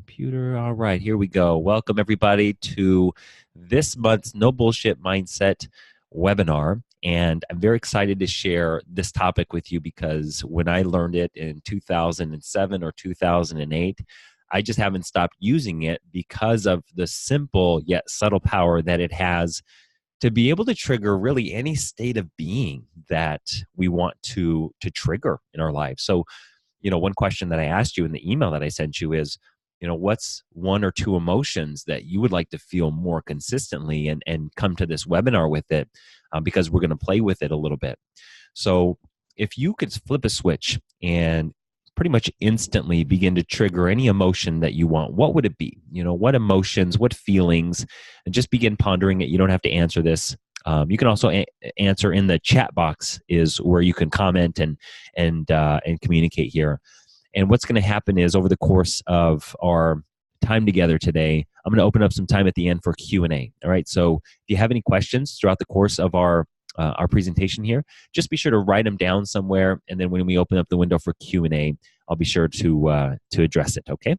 computer. All right, here we go. Welcome everybody to this month's No Bullshit Mindset webinar. And I'm very excited to share this topic with you because when I learned it in 2007 or 2008, I just haven't stopped using it because of the simple yet subtle power that it has to be able to trigger really any state of being that we want to trigger in our lives. So, one question that I asked you in the email that I sent you is, what's one or two emotions that you would like to feel more consistently, and come to this webinar with it, because we're going to play with it a little bit. So if you could flip a switch and pretty much instantly begin to trigger any emotion that you want, what would it be? What emotions, what feelings, and just begin pondering it. You don't have to answer this. You can also answer in the chat box, is where you can comment and communicate here. And what's going to happen is, over the course of our time together today, I'm going to open up some time at the end for Q&A. All right. So if you have any questions throughout the course of our presentation here, just be sure to write them down somewhere. And then when we open up the window for Q&A, I'll be sure to address it. Okay.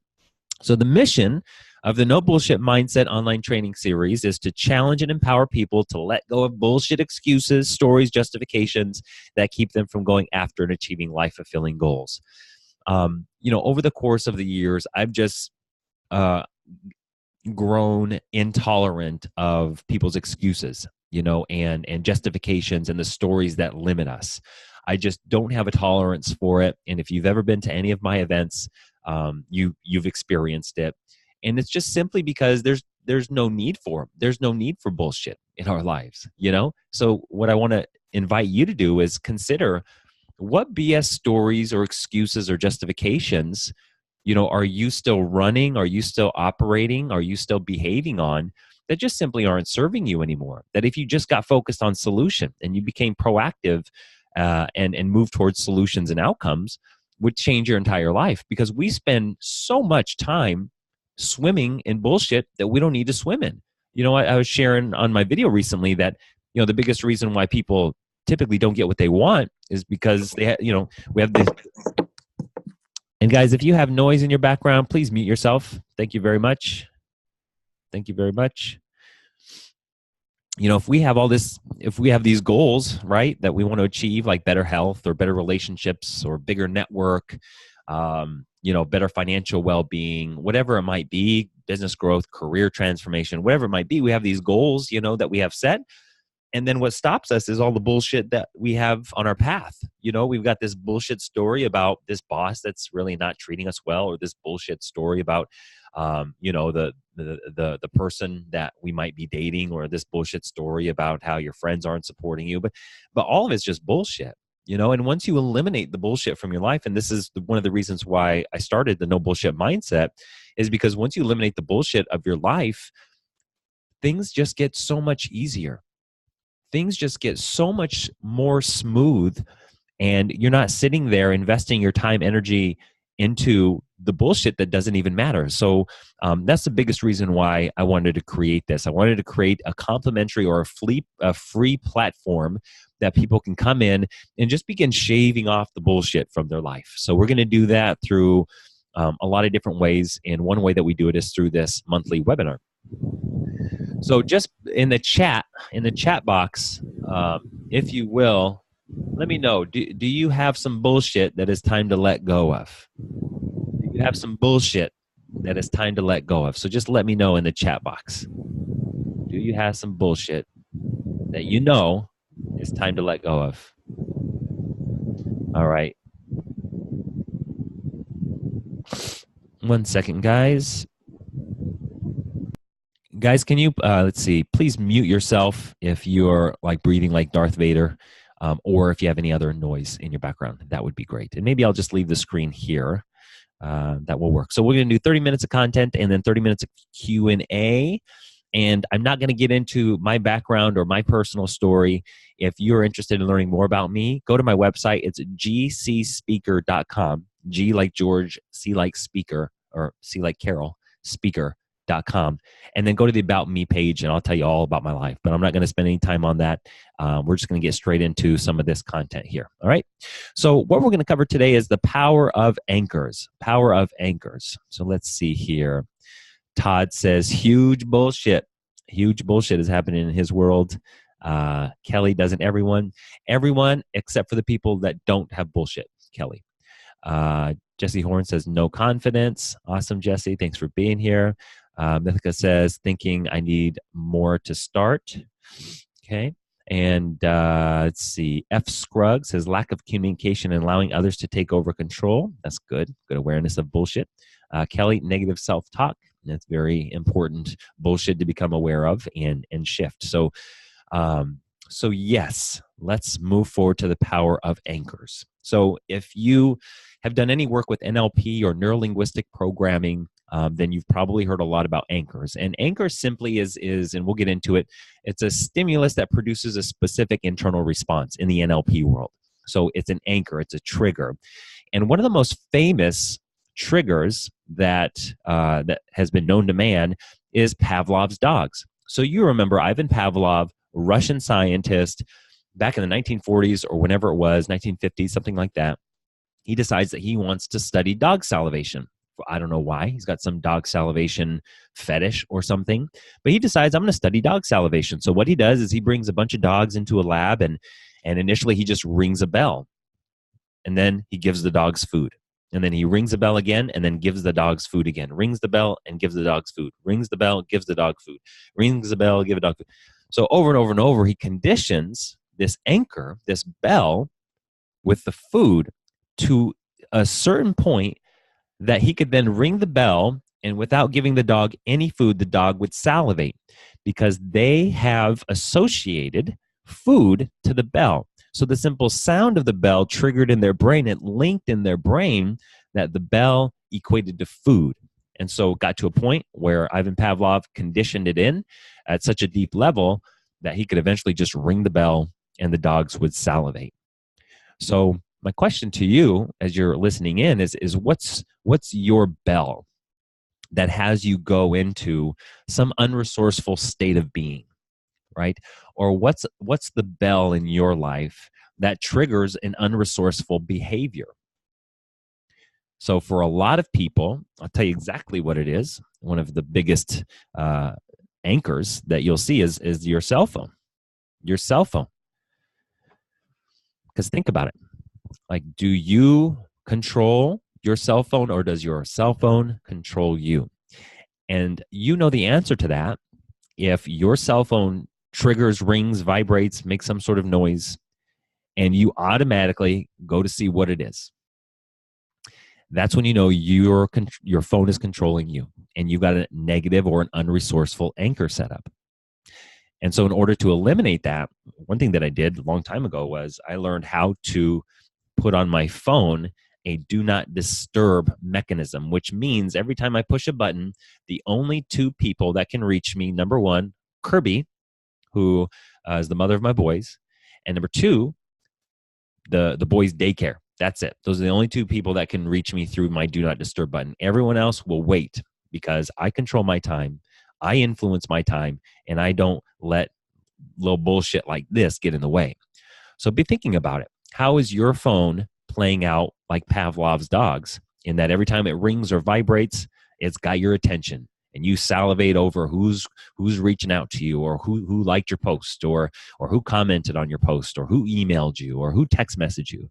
So the mission of the No Bullshit Mindset online training series is to challenge and empower people to let go of bullshit excuses, stories, justifications that keep them from going after and achieving life-fulfilling goals. Over the course of the years, I've just grown intolerant of people's excuses, and justifications and the stories that limit us. I just don't have a tolerance for it. And if you've ever been to any of my events, you've experienced it. And it's just simply because there's no need for bullshit in our lives, So what I want to invite you to do is consider, what BS stories or excuses or justifications, are you still running? Are you still operating? Are you still behaving on, that just simply aren't serving you anymore? That if you just got focused on solution and you became proactive and moved towards solutions and outcomes, would change your entire life. Because we spend so much time swimming in bullshit that we don't need to swim in. I was sharing on my video recently that, the biggest reason why people typically don't get what they want is because we have this. And guys, if you have noise in your background, please mute yourself. Thank you very much. Thank you very much. If we have these goals, right, that we want to achieve, like better health or better relationships or bigger network, better financial well-being, whatever it might be, business growth, career transformation, whatever it might be, we have these goals, that we have set. And then what stops us is all the bullshit that we have on our path. We've got this bullshit story about this boss that's really not treating us well, or this bullshit story about, the person that we might be dating, or this bullshit story about how your friends aren't supporting you. But all of it's just bullshit, And once you eliminate the bullshit from your life, and this is one of the reasons why I started the No Bullshit Mindset, is because once you eliminate the bullshit of your life, things just get so much easier. Things just get so much more smooth, and you're not sitting there investing your time, energy into the bullshit that doesn't even matter. So that's the biggest reason why I wanted to create this. I wanted to create a complimentary or a free platform that people can come in and just begin shaving off the bullshit from their life. So we're going to do that through a lot of different ways. And one way that we do it is through this monthly webinar. So just in the chat box, if you will, let me know, do you have some bullshit that is time to let go of? Do you have some bullshit that is time to let go of? So just let me know in the chat box. Do you have some bullshit that is time to let go of? All right. 1 second, guys. Guys, can you, let's see, please mute yourself if you're like breathing like Darth Vader, or if you have any other noise in your background. That would be great. And maybe I'll just leave the screen here. That will work. So we're going to do 30 minutes of content and then 30 minutes of Q&A. And I'm not going to get into my background or my personal story. If you're interested in learning more about me, go to my website. It's gcspeaker.com. G like George, C like speaker, or C like Carol, speaker. and then go to the About Me page, and I'll tell you all about my life. But I'm not going to spend any time on that. We're just going to get straight into some of this content here. All right. So what we're going to cover today is the power of anchors. Power of anchors. So let's see here. Todd says, huge bullshit. Huge bullshit is happening in his world. Kelly, doesn't everyone? Everyone except for the people that don't have bullshit, Kelly. Jesse Horn says, no confidence. Awesome, Jesse. Thanks for being here. Mythica says, thinking I need more to start. Okay. And let's see. F. Scruggs says, lack of communication and allowing others to take over control. That's good. Good awareness of bullshit. Kelly, negative self-talk. That's very important bullshit to become aware of and shift. So yes, let's move forward to the power of anchors. So if you have done any work with NLP or neurolinguistic programming, then you've probably heard a lot about anchors. And anchor simply is, and we'll get into it, it's a stimulus that produces a specific internal response in the NLP world. So it's an anchor, it's a trigger. And one of the most famous triggers that has been known to man is Pavlov's dogs. So you remember Ivan Pavlov, Russian scientist, back in the 1940s or whenever it was, 1950s, something like that. He decides that he wants to study dog salivation. I don't know why. He's got some dog salivation fetish or something, but he decides, I'm going to study dog salivation. So what he does is he brings a bunch of dogs into a lab, and initially he just rings a bell, and then he gives the dogs food. And then he rings the bell again and then gives the dogs food again. Rings the bell and gives the dogs food. Rings the bell, gives the dog food. Rings the bell, give a dog food. So over and over and over, he conditions this anchor, this bell, with the food to a certain point that he could then ring the bell, and without giving the dog any food, the dog would salivate because they have associated food to the bell. So the simple sound of the bell triggered in their brain, it linked in their brain that the bell equated to food. And so it got to a point where Ivan Pavlov conditioned it in at such a deep level that he could eventually just ring the bell and the dogs would salivate. So my question to you as you're listening in is what's your bell that has you go into some unresourceful state of being? Right? Or what's the bell in your life that triggers an unresourceful behavior? So for a lot of people, I'll tell you exactly what it is. One of the biggest anchors that you'll see is your cell phone. Your cell phone. Because think about it. Like, do you control your cell phone, or does your cell phone control you? And you know the answer to that. If your cell phone triggers, rings, vibrates, makes some sort of noise, and you automatically go to see what it is, that's when you know your phone is controlling you, and you've got a negative or an unresourceful anchor set up. And so in order to eliminate that, one thing that I did a long time ago was I learned how to put on my phone a do not disturb mechanism, which means every time I push a button, the only two people that can reach me, number one, Kirby, who is the mother of my boys, and number two, the boys' daycare. That's it. Those are the only two people that can reach me through my do not disturb button. Everyone else will wait because I control my time, I influence my time, and I don't let little bullshit like this get in the way. So be thinking about it. How is your phone playing out like Pavlov's dogs, in that every time it rings or vibrates, it's got your attention, and you salivate over who's reaching out to you, or who liked your post, or who commented on your post, or who emailed you, or who text messaged you.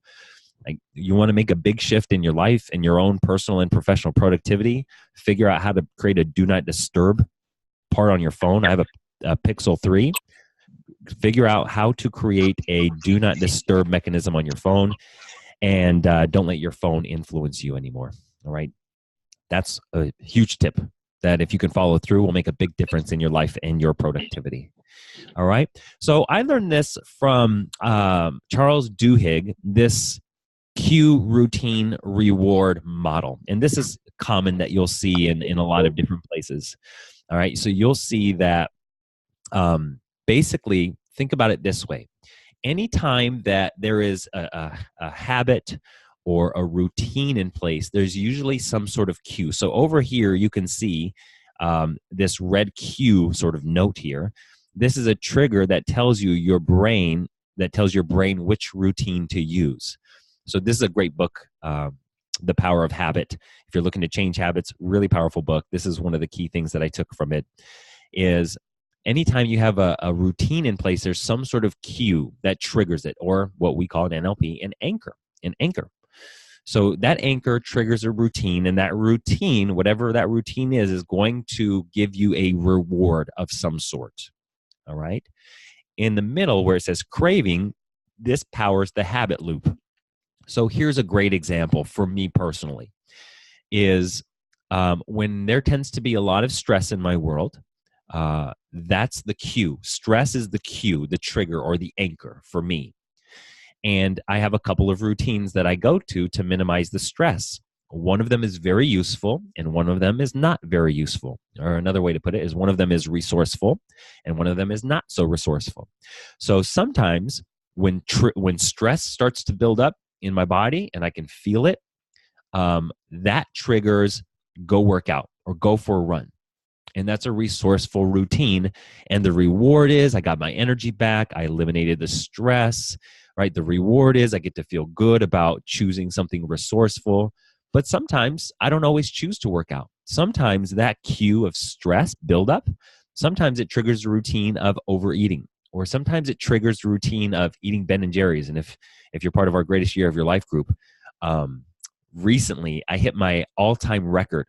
Like, you want to make a big shift in your life and your own personal and professional productivity, figure out how to create a do not disturb part on your phone. I have a Pixel 3. Figure out how to create a do not disturb mechanism on your phone, and don't let your phone influence you anymore. All right. That's a huge tip that, if you can follow through, will make a big difference in your life and your productivity. All right. So I learned this from Charles Duhigg, this cue routine reward model. And this is common that you'll see in a lot of different places. All right. So you'll see that basically, think about it this way. Anytime that there is a habit or a routine in place, there's usually some sort of cue. So over here, you can see this red Q sort of note here. This is a trigger that tells your brain which routine to use. So this is a great book, The Power of Habit. If you're looking to change habits, really powerful book. This is one of the key things that I took from it is anytime you have a routine in place, there's some sort of cue that triggers it, or what we call in NLP, an anchor. So that anchor triggers a routine, and that routine, whatever that routine is going to give you a reward of some sort. All right? In the middle where it says craving, this powers the habit loop. So here's a great example for me personally is when there tends to be a lot of stress in my world, that's the cue. Stress is the cue, the trigger, or the anchor for me. And I have a couple of routines that I go to minimize the stress. One of them is very useful, and one of them is not very useful. Or another way to put it is one of them is resourceful, and one of them is not so resourceful. So sometimes when stress starts to build up in my body and I can feel it, that triggers go work out or go for a run. And that's a resourceful routine. And the reward is I got my energy back. I eliminated the stress, right? The reward is I get to feel good about choosing something resourceful. But sometimes I don't always choose to work out. Sometimes that cue of stress buildup, sometimes it triggers a routine of overeating, or sometimes it triggers the routine of eating Ben & Jerry's. And if you're part of our Greatest Year of Your Life group, recently I hit my all-time record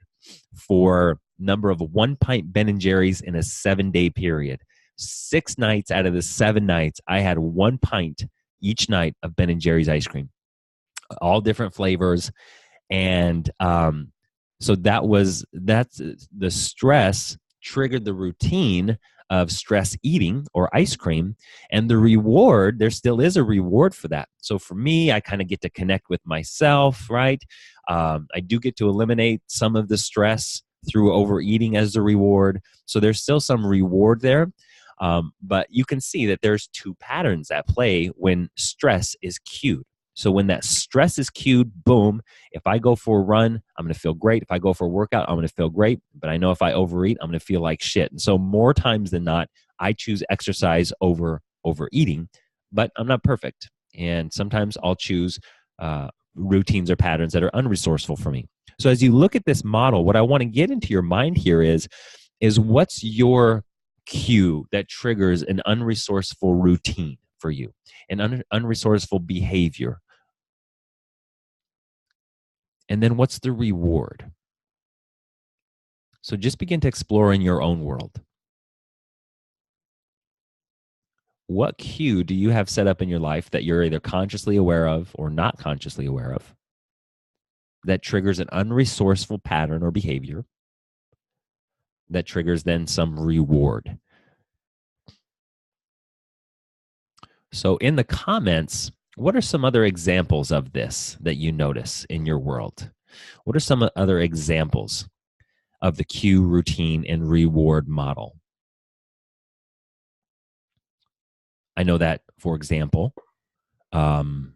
for number of 1-pint Ben & Jerry's in a 7-day period. 6 nights out of the 7 nights, I had 1 pint each night of Ben & Jerry's ice cream, all different flavors. And so that's the stress triggered the routine of stress eating or ice cream, and the reward, there still is a reward for that. So for me, I kind of get to connect with myself, right? I do get to eliminate some of the stress through overeating as a reward. So there's still some reward there. But you can see that there's 2 patterns at play when stress is cued. So when that stress is cued, boom, if I go for a run, I'm going to feel great. If I go for a workout, I'm going to feel great. But I know if I overeat, I'm going to feel like shit. And so more times than not, I choose exercise over overeating, but I'm not perfect. And sometimes I'll choose routines or patterns that are unresourceful for me. So as you look at this model, what I want to get into your mind here is what's your cue that triggers an unresourceful routine for you, an unresourceful behavior? And then what's the reward? So just begin to explore in your own world. What cue do you have set up in your life that you're either consciously aware of or not consciously aware of that triggers an unresourceful pattern or behavior that triggers then some reward? So in the comments, what are some other examples of this that you notice in your world? What are some other examples of the cue, routine, and reward model? I know that, for example, when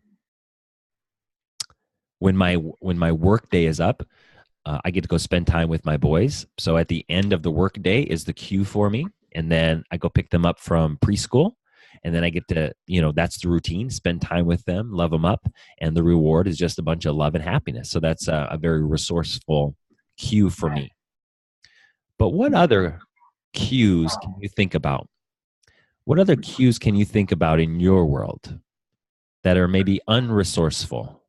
my work day is up, I get to go spend time with my boys. So at the end of the work day is the cue for me. And then I go pick them up from preschool. And then I get to, that's the routine, spend time with them, love them up. And the reward is just a bunch of love and happiness. So that's a very resourceful cue for me. But what other cues can you think about? What other cues can you think about in your world that are maybe unresourceful?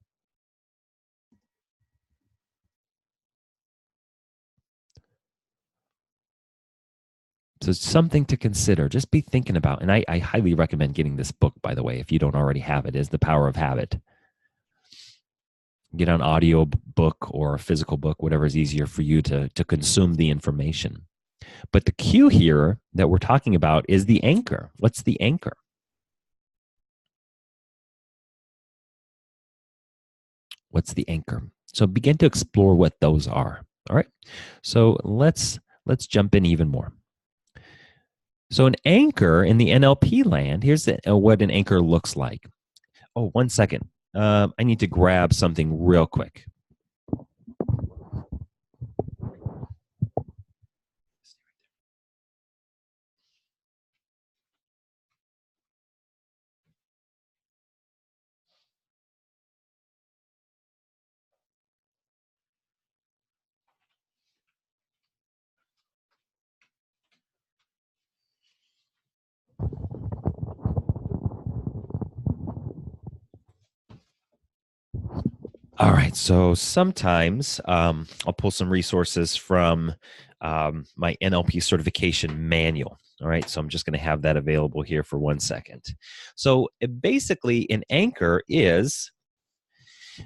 So it's something to consider. Just be thinking about. And I highly recommend getting this book, by the way, if you don't already have it, is The Power of Habit. Get an audio book or a physical book, whatever is easier for you to consume the information. But the cue here that we're talking about is the anchor. What's the anchor? What's the anchor? So begin to explore what those are. All right. So let's jump in even more. So an anchor in the NLP land, here's what an anchor looks like. Oh, 1 second. I need to grab something real quick. right. So sometimes I'll pull some resources from my NLP certification manual. All right. So I'm just going to have that available here for 1 second. So basically, an anchor is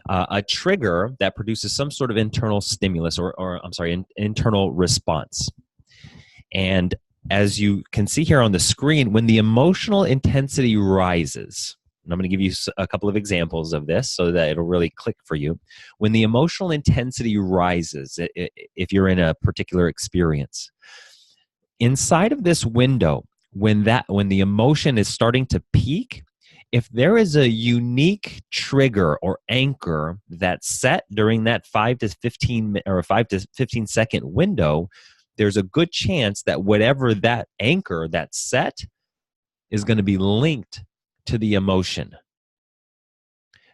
a trigger that produces some sort of internal stimulus or I'm sorry, internal response. And as you can see here on the screen, when the emotional intensity rises, and I'm going to give you a couple of examples of this so that it'll really click for you. When the emotional intensity rises, if you're in a particular experience, inside of this window, when the emotion is starting to peak, if there is a unique trigger or anchor that's set during that 5 to 15 second window, there's a good chance that whatever that anchor that's set is going to be linked to the emotion.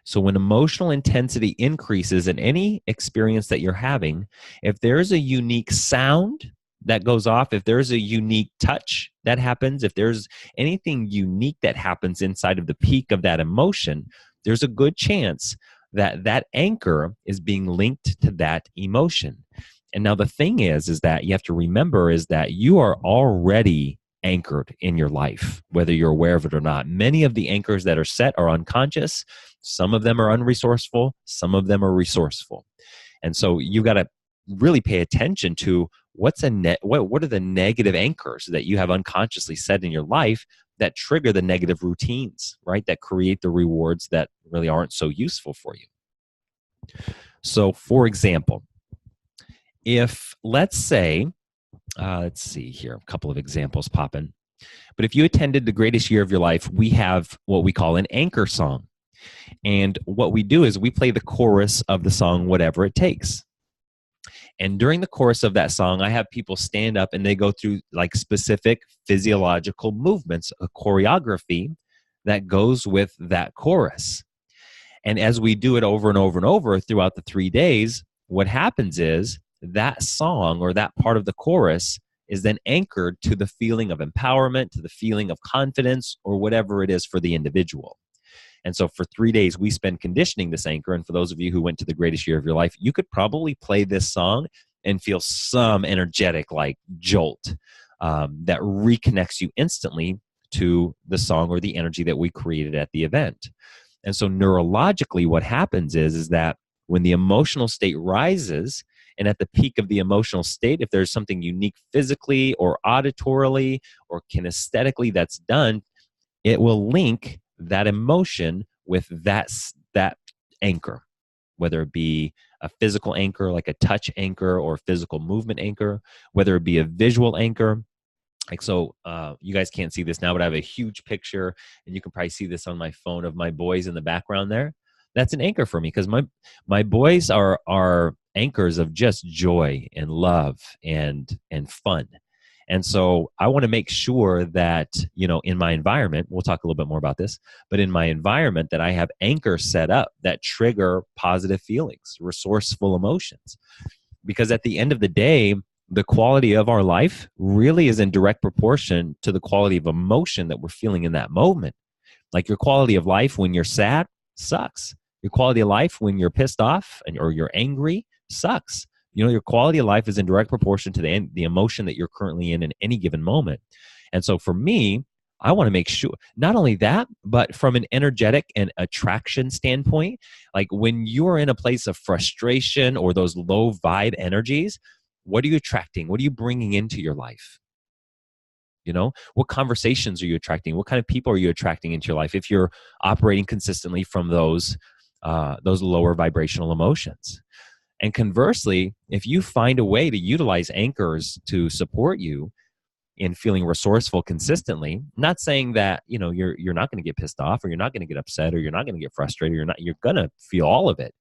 So when emotional intensity increases in any experience that you're having, if there's a unique sound that goes off, if there's a unique touch that happens, if there's anything unique that happens inside of the peak of that emotion, there's a good chance that that anchor is being linked to that emotion. And now the thing is that you have to remember is that you are already anchored in your life, whether you're aware of it or not. Many of the anchors that are set are unconscious. Some of them are unresourceful. Some of them are resourceful. And so you got to really pay attention to what are the negative anchors that you have unconsciously set in your life that trigger the negative routines, right? That create the rewards that really aren't so useful for you. So for example, if let's say, let's see here, a couple of examples popping. But if you attended the greatest year of your life, we have what we call an anchor song. And what we do is we play the chorus of the song, Whatever It Takes. And during the course of that song, I have people stand up and they go through like specific physiological movements, a choreography that goes with that chorus. And as we do it over and over and over throughout the 3 days, what happens is that song or that part of the chorus is then anchored to the feeling of empowerment, to the feeling of confidence, or whatever it is for the individual. And so for 3 days, we spend conditioning this anchor. And for those of you who went to the greatest year of your life, you could probably play this song and feel some energetic like jolt that reconnects you instantly to the song or the energy that we created at the event. And so neurologically, what happens is that when the emotional state rises, and at the peak of the emotional state, if there's something unique physically or auditorily or kinesthetically that's done, it will link that emotion with that anchor, whether it be a physical anchor like a touch anchor or a physical movement anchor, whether it be a visual anchor. Like so, you guys can't see this now, but I have a huge picture, and you can probably see this on my phone of my boys in the background there. That's an anchor for me because my boys are anchors of just joy and love and fun. And so I want to make sure that, in my environment, we'll talk a little bit more about this, but in my environment that I have anchors set up that trigger positive feelings, resourceful emotions. Because at the end of the day, the quality of our life really is in direct proportion to the quality of emotion that we're feeling in that moment. Like your quality of life when you're sad sucks. Your quality of life when you're pissed off or you're angry sucks. Your quality of life is in direct proportion to the emotion that you're currently in any given moment. And so for me, I want to make sure, not only that, but from an energetic and attraction standpoint, like when you're in a place of frustration or those low vibe energies, what are you attracting? What are you bringing into your life? What conversations are you attracting? What kind of people are you attracting into your life if you're operating consistently from those lower vibrational emotions? And conversely, if you find a way to utilize anchors to support you in feeling resourceful consistently, not saying that, you're not going to get pissed off or you're not going to get upset or you're not going to get frustrated, you're going to feel all of it.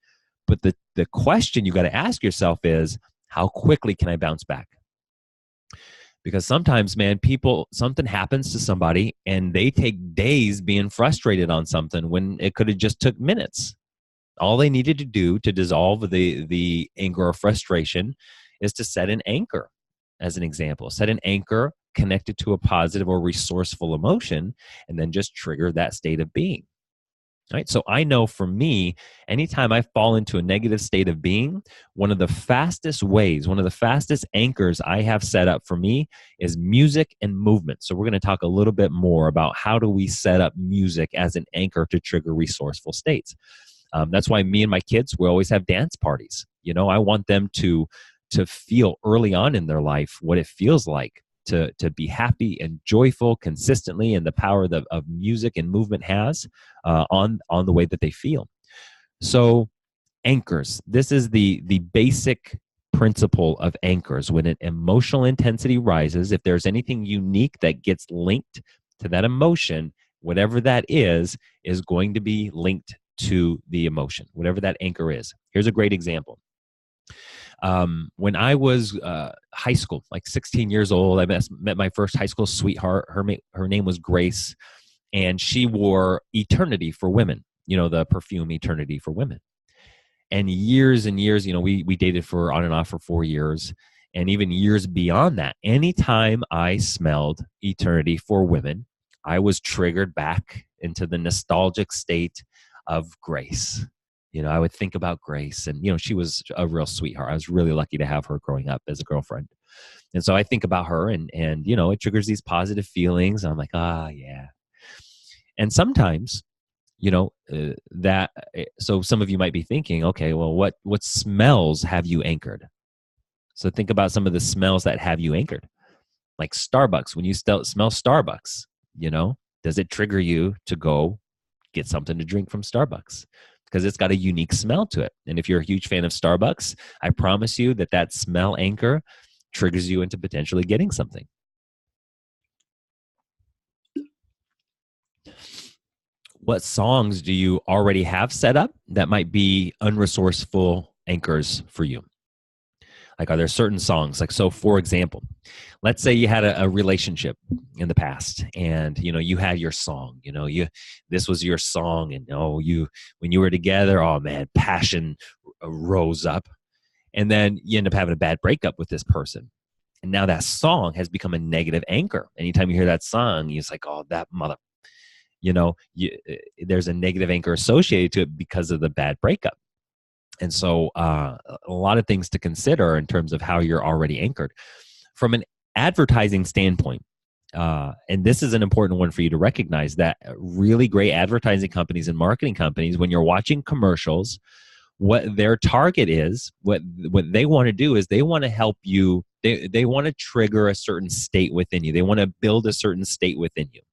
But the question you got to ask yourself is, how quickly can I bounce back? Because sometimes, man, something happens to somebody and they take days being frustrated on something when it could have just took minutes. All they needed to do to dissolve the anger or frustration is to set an anchor, as an example. Set an anchor connected to a positive or resourceful emotion, and then just trigger that state of being. Right. So I know for me, anytime I fall into a negative state of being, one of the fastest ways, one of the fastest anchors I have set up for me is music and movement. So we're going to talk a little bit more about how do we set up music as an anchor to trigger resourceful states. That's why me and my kids, we always have dance parties. I want them to feel early on in their life what it feels like to be happy and joyful consistently, and the power that of music and movement has on the way that they feel. So anchors. This is the basic principle of anchors. When an emotional intensity rises, if there's anything unique that gets linked to that emotion, whatever that is going to be linked to the emotion, whatever that anchor is. Here's a great example. When I was high school, like 16 years old, I met my first high school sweetheart. Her name was Grace, and she wore Eternity for Women, the perfume Eternity for Women. And years, we dated for on and off for 4 years. And even years beyond that, anytime I smelled Eternity for Women, I was triggered back into the nostalgic state of Grace. I would think about Grace, and, she was a real sweetheart. I was really lucky to have her growing up as a girlfriend. And so I think about her and it triggers these positive feelings. I'm like, yeah. And sometimes, so some of you might be thinking, okay, well, what smells have you anchored? So think about some of the smells that have you anchored. Like Starbucks. When you smell Starbucks, does it trigger you to go get something to drink from Starbucks? Because it's got a unique smell to it. And if you're a huge fan of Starbucks, I promise you that smell anchor triggers you into potentially getting something. What songs do you already have set up that might be unresourceful anchors for you? Like, are there certain songs? Like, so for example, let's say you had a relationship in the past, and you had your song. This was your song, and when you were together, oh man, passion rose up, and then you end up having a bad breakup with this person, and now that song has become a negative anchor. Anytime you hear that song, it's like, oh, that mother. There's a negative anchor associated to it because of the bad breakup. And so a lot of things to consider in terms of how you're already anchored. From an advertising standpoint, and this is an important one for you to recognize, that really great advertising companies and marketing companies, when you're watching commercials, what their target is, what they want to do is they want to help you. They want to trigger a certain state within you. They want to build a certain state within you.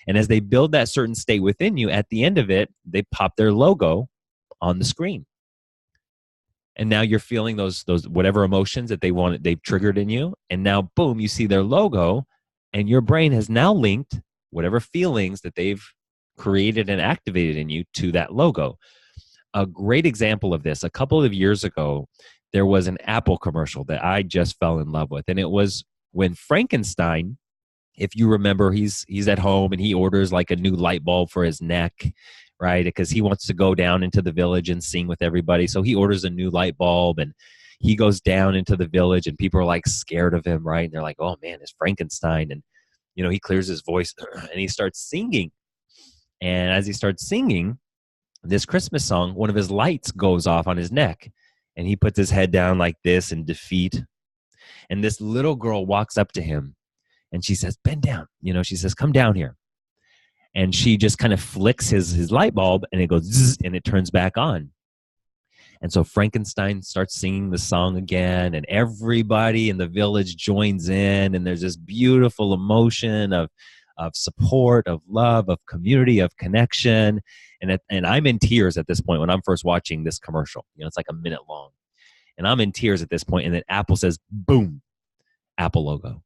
And as they build that certain state within you, at the end of it, they pop their logo on the screen. And now you're feeling those whatever emotions that they've triggered in you. And now, boom, you see their logo, and your brain has now linked whatever feelings that they've created and activated in you to that logo. A great example of this, a couple of years ago, there was an Apple commercial that I just fell in love with. And it was when Frankenstein, if you remember, he's at home and he orders like a new light bulb for his neck, right? Because he wants to go down into the village and sing with everybody. So he orders a new light bulb, and he goes down into the village, and people are like scared of him, right? And they're like, oh man, it's Frankenstein. And, he clears his voice and he starts singing. And as he starts singing this Christmas song, one of his lights goes off on his neck, and he puts his head down like this in defeat. And this little girl walks up to him, and she says, bend down. She says, come down here. And she just kind of flicks his light bulb, and it goes zzz, and it turns back on. And so Frankenstein starts singing the song again, and everybody in the village joins in, and there's this beautiful emotion of support, of love, of community, of connection. And I'm in tears at this point when I'm first watching this commercial. It's like a minute long. And I'm in tears at this point, and then Apple says, boom, Apple logo.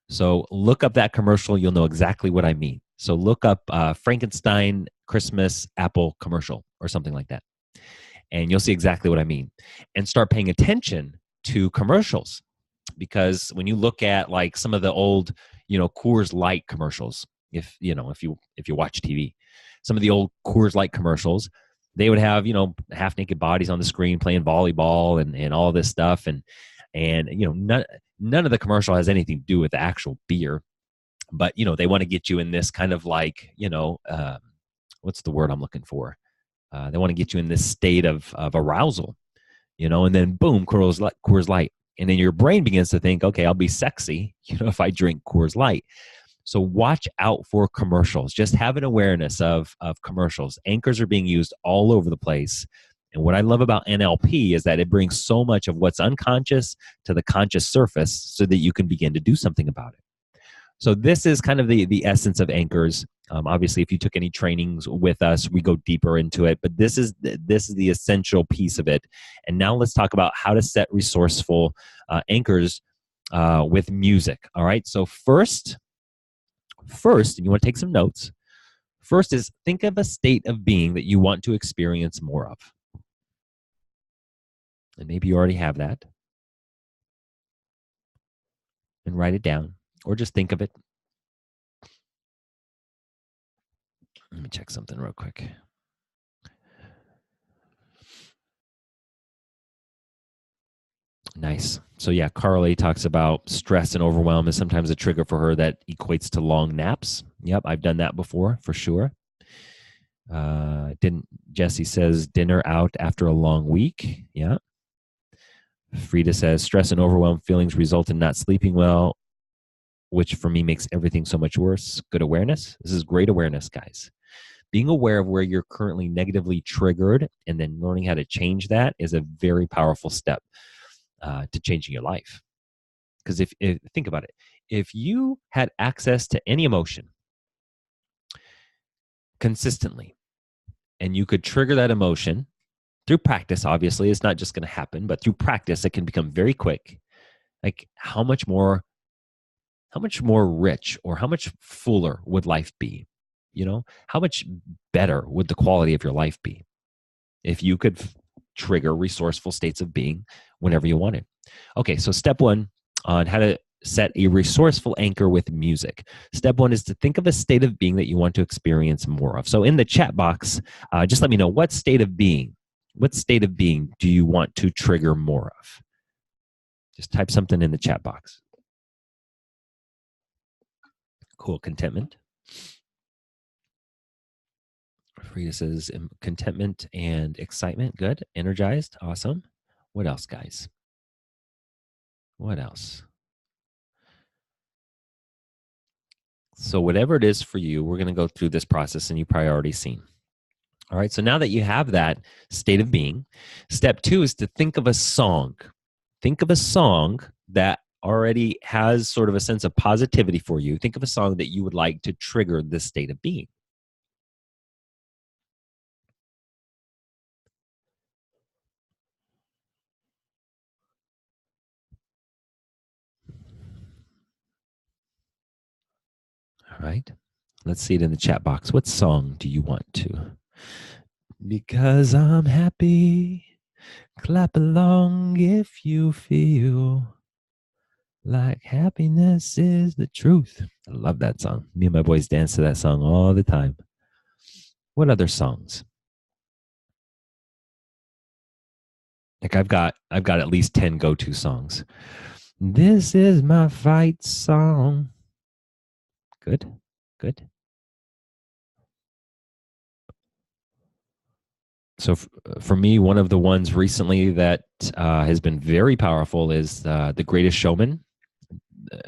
So look up that commercial. You'll know exactly what I mean. So look up Frankenstein Christmas Apple commercial or something like that. And you'll see exactly what I mean. And start paying attention to commercials. Because when you look at like some of the old, Coors Light commercials, if you watch TV, some of the old Coors Light commercials, they would have, half naked bodies on the screen playing volleyball and all this stuff. And none of the commercial has anything to do with the actual beer, but they want to get you in this kind of like what's the word I'm looking for? They want to get you in this state of arousal, and then boom, Coors Light. And then your brain begins to think, okay, I'll be sexy, if I drink Coors Light. So watch out for commercials. Just have an awareness of commercials. Anchors are being used all over the place. And what I love about NLP is that it brings so much of what's unconscious to the conscious surface so that you can begin to do something about it. So this is kind of the essence of anchors. Obviously, if you took any trainings with us, we go deeper into it. But this is the essential piece of it. And now let's talk about how to set resourceful anchors with music. All right. So first, and you want to take some notes. First is think of a state of being that you want to experience more of. And maybe you already have that. And write it down or just think of it. Let me check something real quick. Nice. So yeah, Carly talks about stress and overwhelm is sometimes a trigger for her that equates to long naps. Yep, I've done that before for sure. Jesse says dinner out after a long week. Yeah. Frida says stress and overwhelm feelings result in not sleeping well, which for me makes everything so much worse. Good awareness. This is great awareness, guys. Being aware of where you're currently negatively triggered and then learning how to change that is a very powerful step to changing your life. Because if think about it, if you had access to any emotion consistently and you could trigger that emotion through practice, obviously, it's not just going to happen, but through practice, it can become very quick. Like how much more rich or how much fuller would life be? How much better would the quality of your life be if you could trigger resourceful states of being whenever you wanted? Okay, so step one on how to set a resourceful anchor with music. Step one is to think of a state of being that you want to experience more of. So in the chat box, just let me know what state of being do you want to trigger more of? Just type something in the chat box. Cool. Contentment. Frida says contentment and excitement. Good. Energized. Awesome. What else, guys? What else? So whatever it is for you, we're going to go through this process and you probably already seen. All right. So now that you have that state of being, step two is to think of a song. Think of a song that already has sort of a sense of positivity for you. Think of a song that you would like to trigger this state of being. All right. Let's see it in the chat box. What song do you want to? Because I'm happy. Clap along if you feel like happiness is the truth. I love that song. Me and my boys dance to that song all the time. What other songs? Like I've got at least 10 go-to songs. This is my fight song. Good. So for me, one of the ones recently that has been very powerful is The Greatest Showman.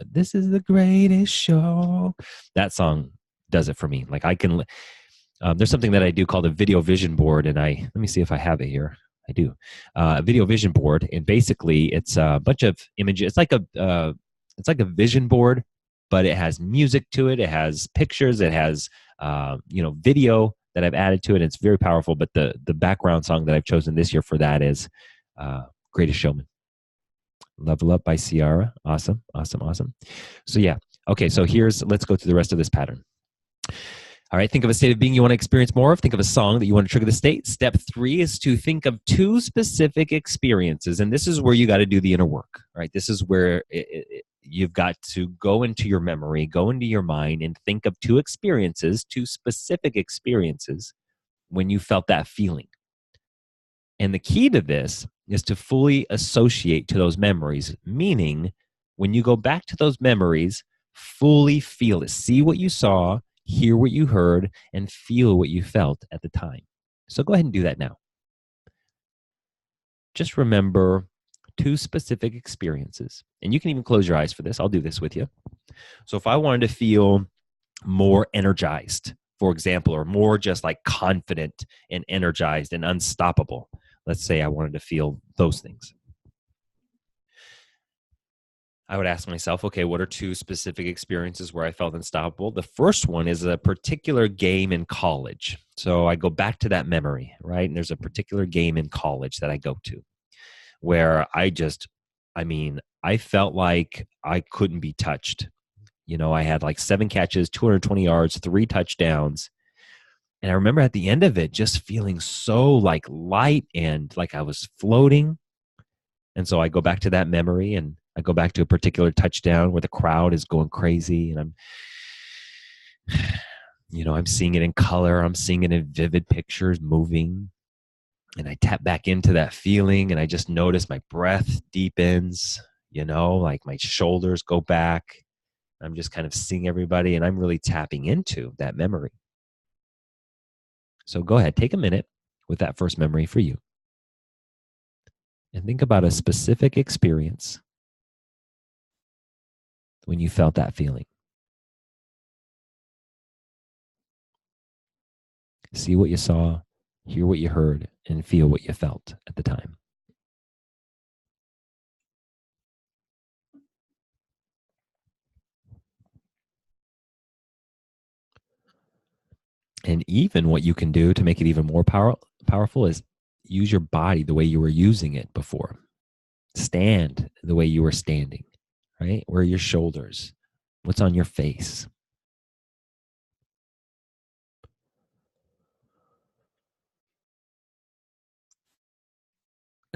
This is the greatest show. That song does it for me. Like I can, there's something that I do called a video vision board, and let me see if I have it here. I do. A video vision board, and basically it's a bunch of images. It's like a vision board, but it has music to it. It has pictures. It has video that I've added to it. It's very powerful. But the background song that I've chosen this year for that is Greatest Showman. Level Up by Ciara. Awesome. So yeah. Okay, so let's go through the rest of this pattern. All right, think of a state of being you want to experience more of. Think of a song that you want to trigger the state. Step 3 is to think of 2 specific experiences. And this is where you got to do the inner work, right? This is where you've got to go into your memory, go into your mind, and think of 2 specific experiences when you felt that feeling. And the key to this is to fully associate to those memories, meaning when you go back to those memories, fully feel it. See what you saw, hear what you heard, and feel what you felt at the time. So go ahead and do that now. Just remember two specific experiences. And you can even close your eyes for this. I'll do this with you. So if I wanted to feel more energized, for example, or more just like confident and energized and unstoppable, let's say I wanted to feel those things, I would ask myself, okay, what are two specific experiences where I felt unstoppable? The first one is a particular game in college. So I go back to that memory, right? And there's a particular game in college that I go to where I felt like I couldn't be touched. You know, I had like 7 catches, 220 yards, 3 touchdowns. And I remember at the end of it just feeling so like light and like I was floating. And so I go back to that memory and I go back to a particular touchdown where the crowd is going crazy and I'm seeing it in color. I'm seeing it in vivid pictures moving. And I tap back into that feeling and I just notice my breath deepens, like my shoulders go back. I'm just kind of seeing everybody and I'm really tapping into that memory. So go ahead, take a minute with that first memory for you. And think about a specific experience when you felt that feeling. See what you saw, hear what you heard, and feel what you felt at the time. And even what you can do to make it even more powerful is use your body the way you were using it before. Stand the way you were standing, right? Where are your shoulders? What's on your face?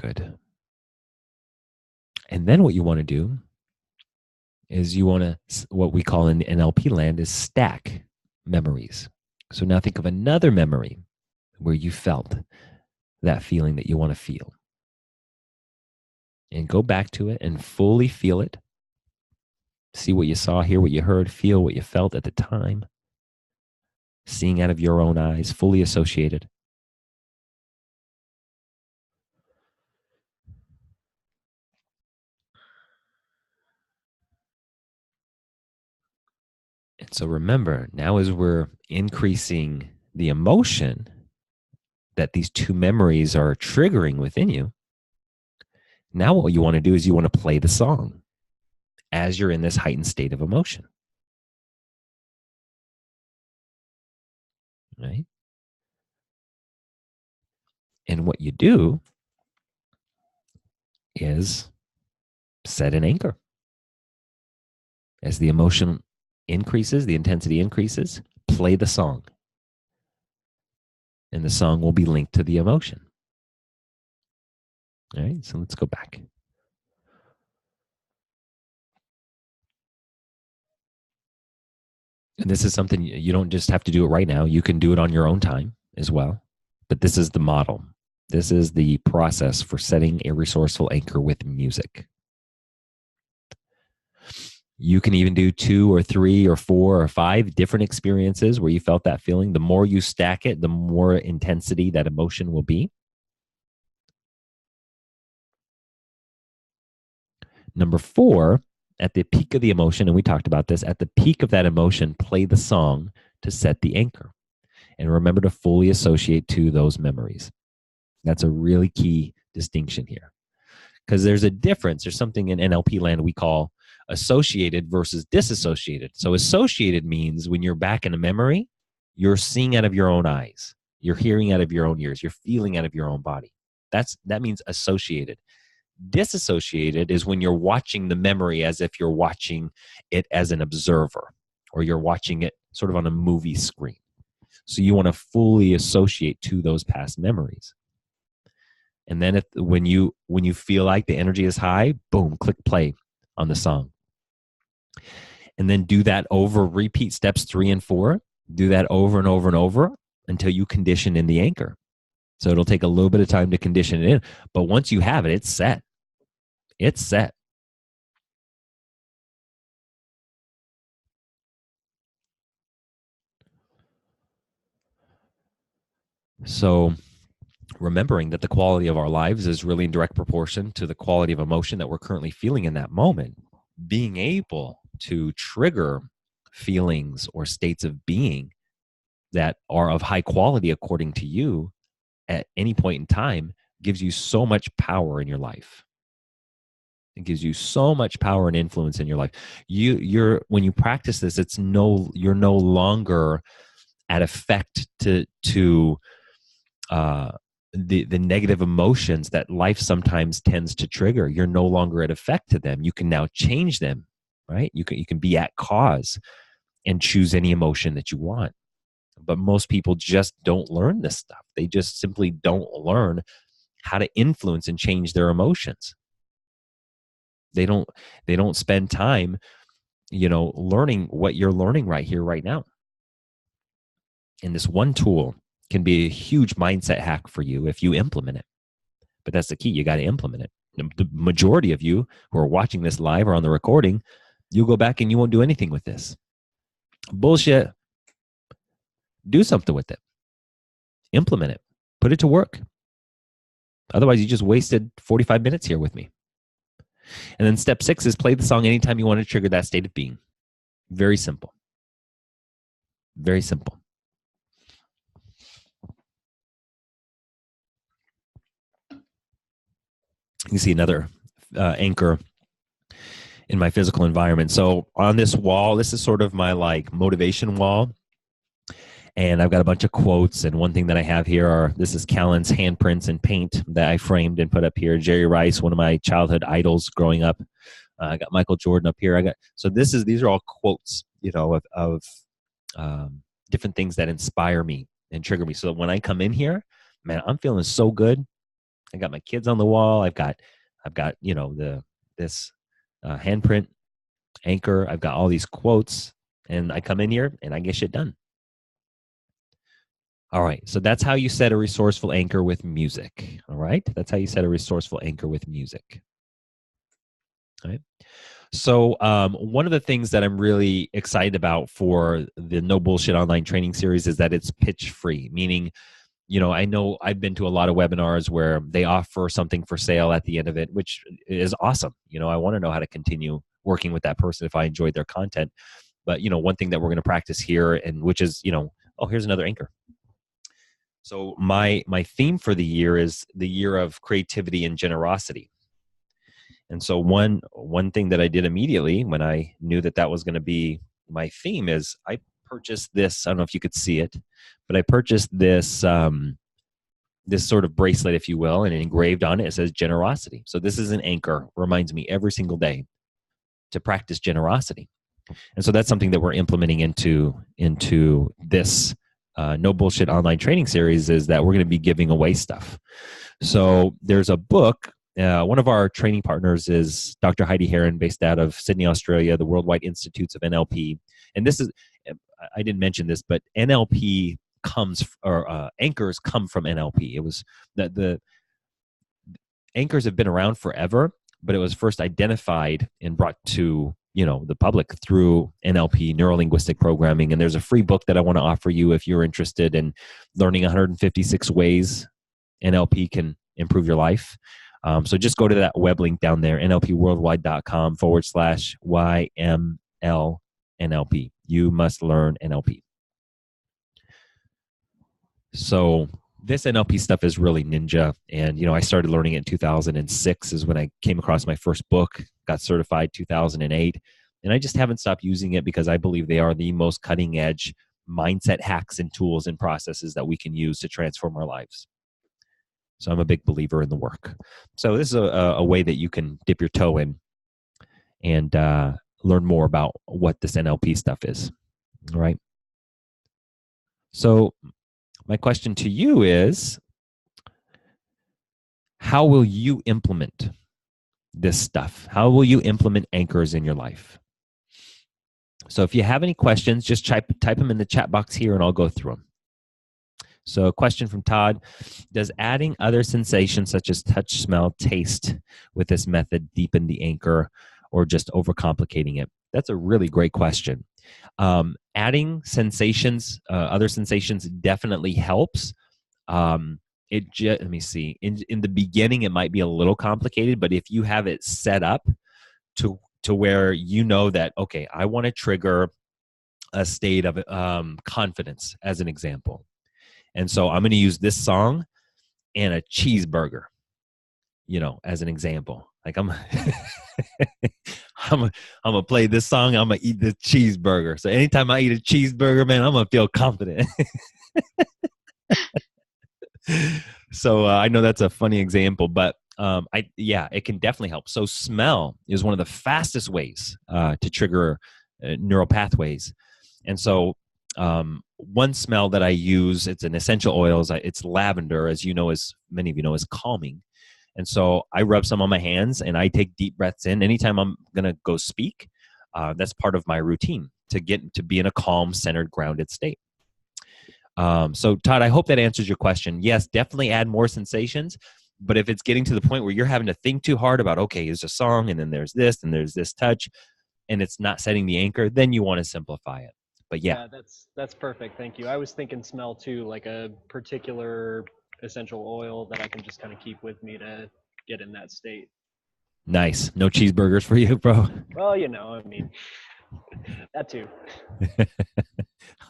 Good. And then what you want to do is what we call in NLP land is stack memories. So now think of another memory where you felt that feeling that you want to feel. And go back to it and fully feel it. See what you saw, hear what you heard, feel what you felt at the time. Seeing out of your own eyes, fully associated. And so remember, now as we're increasing the emotion that these two memories are triggering within you, now what you want to do is you want to play the song as you're in this heightened state of emotion. Right? And what you do is set an anchor. As the emotion increases, the intensity increases, play the song. And the song will be linked to the emotion. All right, so let's go back. And this is something you don't just have to do it right now. You can do it on your own time as well. But this is the model. This is the process for setting a resourceful anchor with music. You can even do 2 or 3 or 4 or 5 different experiences where you felt that feeling. The more you stack it, the more intensity that emotion will be. Number 4, at the peak of the emotion, and we talked about this, at the peak of that emotion, play the song to set the anchor. And remember to fully associate to those memories. That's a really key distinction here. Because there's a difference. There's something in NLP land we call associated versus disassociated. So associated means when you're back in a memory, you're seeing out of your own eyes. You're hearing out of your own ears. You're feeling out of your own body. That means associated. Disassociated is when you're watching the memory as if you're watching it as an observer, or you're watching it sort of on a movie screen. So you want to fully associate to those past memories. And then when you feel like the energy is high, boom, click play on the song. And then do that over, repeat steps 3 and 4. Do that over and over and over until you condition in the anchor. So it'll take a little bit of time to condition it in. But once you have it, it's set. It's set. So remembering that the quality of our lives is really in direct proportion to the quality of emotion that we're currently feeling in that moment. Being able to trigger feelings or states of being that are of high quality according to you at any point in time gives you so much power in your life. It gives you so much power and influence in your life. You're when you practice this, you're no longer at effect to uh, the negative emotions that life sometimes tends to trigger. You're no longer at effect to them. You can now change them, right? You can be at cause and choose any emotion that you want. But most people just don't learn this stuff. They just simply don't learn how to influence and change their emotions. They don't they don't spend time, learning what you're learning right here, right now. And this one tool can be a huge mindset hack for you if you implement it. But that's the key. You got to implement it. The majority of you who are watching this live or on the recording, you'll go back and you won't do anything with this. Bullshit. Do something with it. Implement it. Put it to work. Otherwise, you just wasted 45 minutes here with me. And then step 6 is play the song anytime you want to trigger that state of being. Very simple. Very simple. You can see another anchor in my physical environment. So on this wall, this is sort of my like motivation wall. And I've got a bunch of quotes. And one thing that I have here this is Callan's handprints and paint that I framed and put up here. Jerry Rice, one of my childhood idols growing up. I got Michael Jordan up here. These are all quotes, of different things that inspire me and trigger me. So that when I come in here, man, I'm feeling so good. I got my kids on the wall. I've got this handprint anchor. I've got all these quotes, and I come in here and I get shit done. All right. So that's how you set a resourceful anchor with music. All right. That's how you set a resourceful anchor with music. All right. So one of the things that I'm really excited about for the No Bullshit online training series is that it's pitch free, meaning, I know I've been to a lot of webinars where they offer something for sale at the end of it, which is awesome. I want to know how to continue working with that person if I enjoyed their content. But, one thing that we're going to practice here, and which is, here's another anchor. So my theme for the year is the year of creativity and generosity. And so one thing that I did immediately when I knew that was going to be my theme is I purchased this. I don't know if you could see it, but I purchased this this sort of bracelet, if you will, and engraved on it says generosity. So this is an anchor, reminds me every single day to practice generosity. And so that's something that we're implementing into this No Bullshit online training series, is that we're going to be giving away stuff. So there's a book. One of our training partners is Dr. Heidi Heron, based out of Sydney, Australia, the Worldwide Institutes of NLP. And this is, I didn't mention this, but NLP anchors come from NLP. It was the anchors have been around forever, but it was first identified and brought to the public through NLP, neuro-linguistic programming. And there's a free book that I want to offer you if you're interested in learning 156 ways NLP can improve your life. So just go to that web link down there, nlpworldwide.com/YMLNLP. You must learn NLP. So this NLP stuff is really ninja. And, I started learning it in 2006 is when I came across my first book, got certified 2008. And I just haven't stopped using it because I believe they are the most cutting edge mindset hacks and tools and processes that we can use to transform our lives. So I'm a big believer in the work. So this is a way that you can dip your toe in and learn more about what this NLP stuff is. All right. So my question to you is, how will you implement this stuff? How will you implement anchors in your life? So if you have any questions, just type them in the chat box here and I'll go through them. So a question from Todd: does adding other sensations such as touch, smell, taste with this method deepen the anchor, or just overcomplicating it? That's a really great question. Adding sensations, other sensations definitely helps. Let me see. In the beginning, it might be a little complicated, but if you have it set up to where you know that, okay, I want to trigger a state of confidence, as an example, and so I'm going to use this song and a cheeseburger, as an example. Like I'm gonna play this song. I'm gonna eat this cheeseburger. So anytime I eat a cheeseburger, man, I'm gonna feel confident. So I know that's a funny example, but it can definitely help. So smell is one of the fastest ways to trigger neural pathways, and so one smell that I use, it's an essential oils. It's lavender, as many of you know, is calming. And so I rub some on my hands and I take deep breaths in. Anytime I'm going to go speak, that's part of my routine to get to be in a calm, centered, grounded state. So Todd, I hope that answers your question. Yes, definitely add more sensations. But if it's getting to the point where you're having to think too hard about, okay, there's a song and then there's this and there's this touch, and it's not setting the anchor, then you want to simplify it. But yeah, that's perfect. Thank you. I was thinking smell too, like a particular essential oil that I can just kind of keep with me to get in that state. Nice. No cheeseburgers for you, bro? Well, I mean, that too.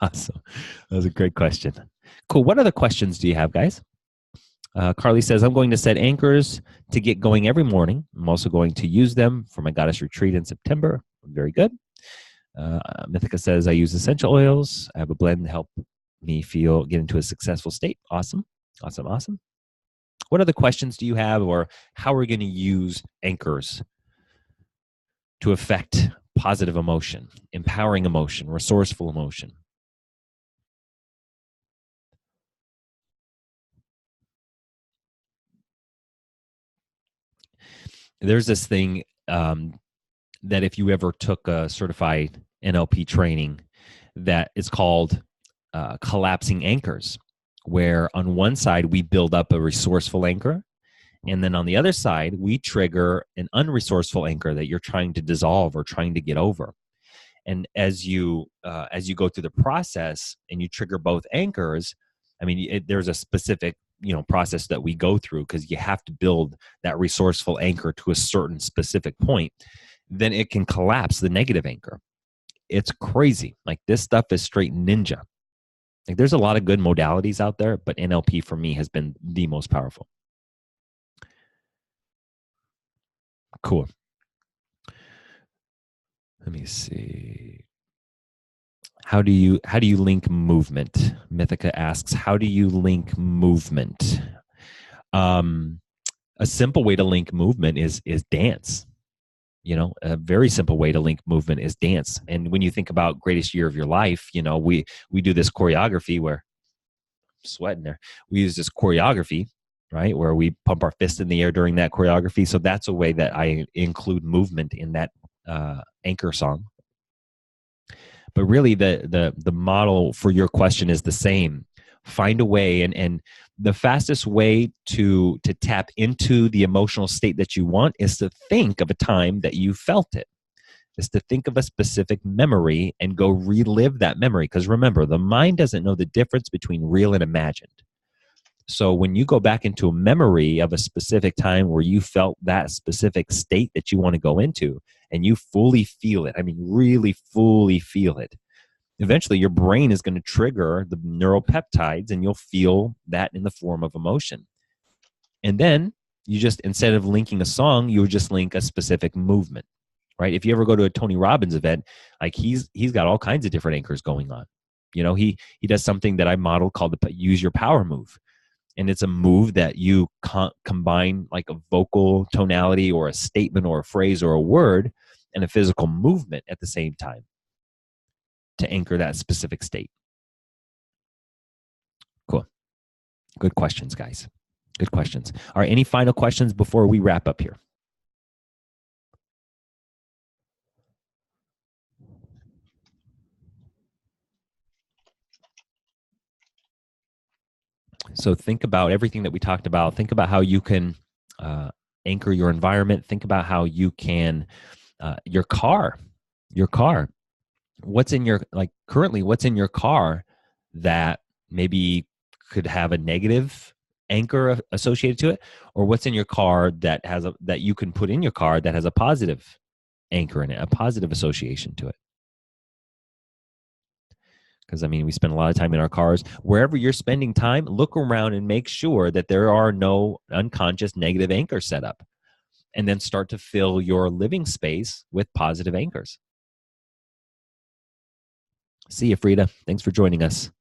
Awesome. That was a great question. Cool. What other questions do you have, guys? Carly says, I'm going to set anchors to get going every morning. I'm also going to use them for my goddess retreat in September. Very good. Mythica says, I use essential oils. I have a blend to help me get into a successful state. Awesome. Awesome. Awesome. What other questions do you have, or how are we going to use anchors to affect positive emotion, empowering emotion, resourceful emotion? There's this thing that if you ever took a certified NLP training, that is called collapsing anchors, where on one side we build up a resourceful anchor, and then on the other side we trigger an unresourceful anchor that you're trying to dissolve or trying to get over. And as you go through the process and you trigger both anchors, I mean, there's a specific process that we go through, because you have to build that resourceful anchor to a certain specific point. Then it can collapse the negative anchor. It's crazy. Like, this stuff is straight ninja. Like, there's a lot of good modalities out there, but NLP for me has been the most powerful. Cool. Let me see. How do you link movement? Mythica asks, how do you link movement? A simple way to link movement is dance. A very simple way to link movement is dance. And when you think about greatest year of your life, we do this choreography where I'm sweating there. We use this choreography, right, where we pump our fist in the air during that choreography. So that's a way that I include movement in that anchor song. But really, the model for your question is the same. Find a way, and the fastest way to tap into the emotional state that you want is to think of a time that you felt it. Is to think of a specific memory and go relive that memory. Because remember, the mind doesn't know the difference between real and imagined. So when you go back into a memory of a specific time where you felt that specific state that you want to go into, and you fully feel it, I mean, really fully feel it, eventually your brain is going to trigger the neuropeptides, and you'll feel that in the form of emotion. And then you just, instead of linking a song, you would just link a specific movement, right? If you ever go to a Tony Robbins event, like he's got all kinds of different anchors going on. He does something that I modeled called the Use Your Power move. And it's a move that you combine like a vocal tonality or a statement or a phrase or a word and a physical movement at the same time to anchor that specific state. Cool. Good questions, guys. Good questions. All right, any final questions before we wrap up here? So think about everything that we talked about. Think about how you can anchor your environment. Think about how you can, your car. What's in your, like currently, what's in your car that maybe could have a negative anchor associated to it, or what's in your car that has that you can put in your car that has a positive anchor in it, a positive association to it. Because, I mean, we spend a lot of time in our cars. Wherever you're spending time, look around and make sure that there are no unconscious negative anchors set up. And then start to fill your living space with positive anchors. See you, Frida. Thanks for joining us.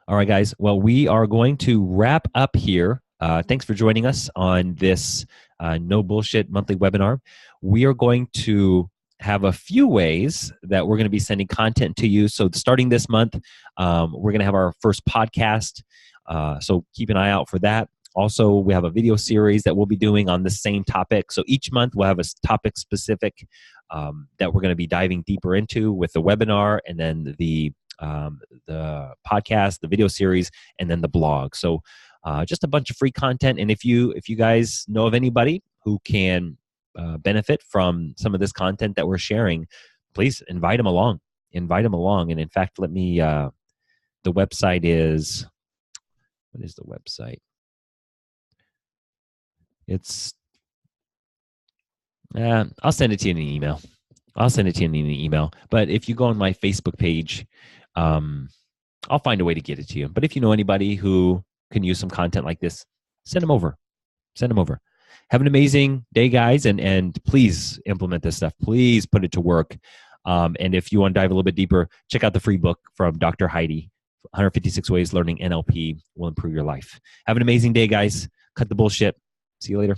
All right, guys. Well, we are going to wrap up here. Thanks for joining us on this No Bullshit monthly webinar. We are going to have a few ways that we're going to be sending content to you. So starting this month, we're going to have our first podcast. So keep an eye out for that. Also, we have a video series that we'll be doing on the same topic. So each month we'll have a topic specific that we're going to be diving deeper into with the webinar, and then the podcast, the video series, and then the blog. So just a bunch of free content. And if you guys know of anybody who can benefit from some of this content that we're sharing, please invite them along. Invite them along. And in fact, let me, the website is, what is the website? It's, I'll send it to you in an email. But if you go on my Facebook page, I'll find a way to get it to you. But if you know anybody who can use some content like this, send them over. Have an amazing day, guys, and please implement this stuff. Please put it to work. And if you want to dive a little bit deeper, check out the free book from Dr. Heidi, 156 Ways Learning NLP Will Improve Your Life. Have an amazing day, guys. Cut the bullshit. See you later.